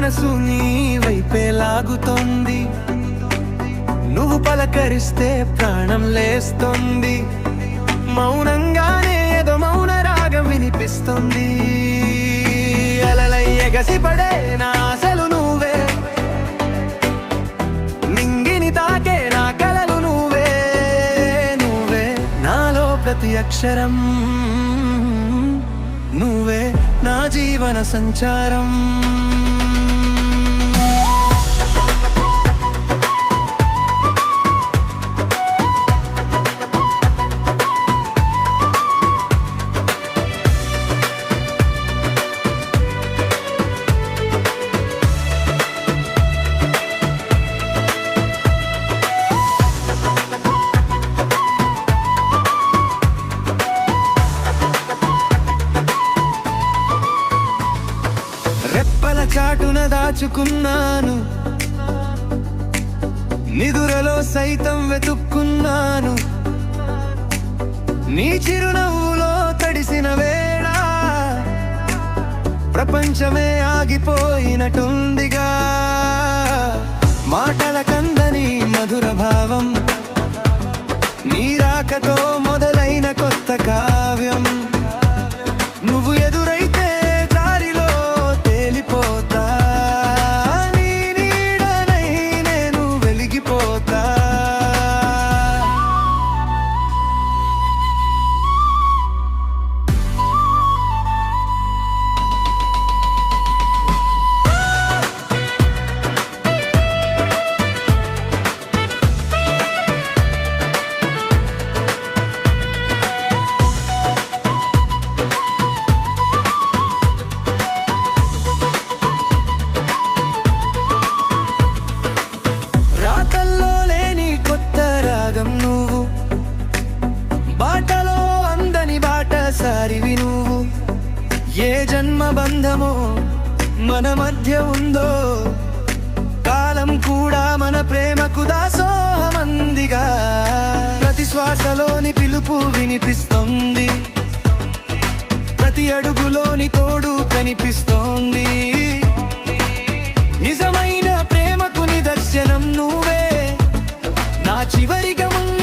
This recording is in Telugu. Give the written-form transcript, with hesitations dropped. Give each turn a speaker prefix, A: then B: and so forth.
A: మనసు నీ వైపే లాగుతోంది, నువ్వు పలకరిస్తే ప్రాణం లేస్తుంది, మౌనంగానే ఏదో మౌన రాగం వినిపిస్తుంది. అలలై ఎగసిపడే నా ఆశలు నువ్వే, నింగిని తాకే నా కలలు నువ్వే, నువ్వే నాలో ప్రతి అక్షరం నువ్వే, నా జీవన సంచారం. రెప్పల చాటున దాచుకున్నాను, నిదురలో సైతం వెతుక్కున్నాను, నీ చిరునవ్వులో తడిసిన వేళ ప్రపంచమే ఆగిపోయినట్టుందిగా. మాటల కందని మధుర భావం, నీ రాకతో మొదలైన కొత్త కావ్యం. నువ్వు ఎదురైతే దారిలో తేలిపోతా, నీ నీడనై నేను వెలిగిపోతా. నువ్వు బాటలో అందని బాటసారివి నువ్వు, ఏ జన్మ బంధమో మన మధ్య ఉందో, కాలం కూడా మన ప్రేమకు దాసోహమందిగా. ప్రతి శ్వాసలోని పిలుపు వినిపిస్తోంది, ప్రతి అడుగులోని తోడు కనిపిస్తోంది. నిజమైన ప్రేమకు నిదర్శనం నువ్వే, నా చివరి గమనం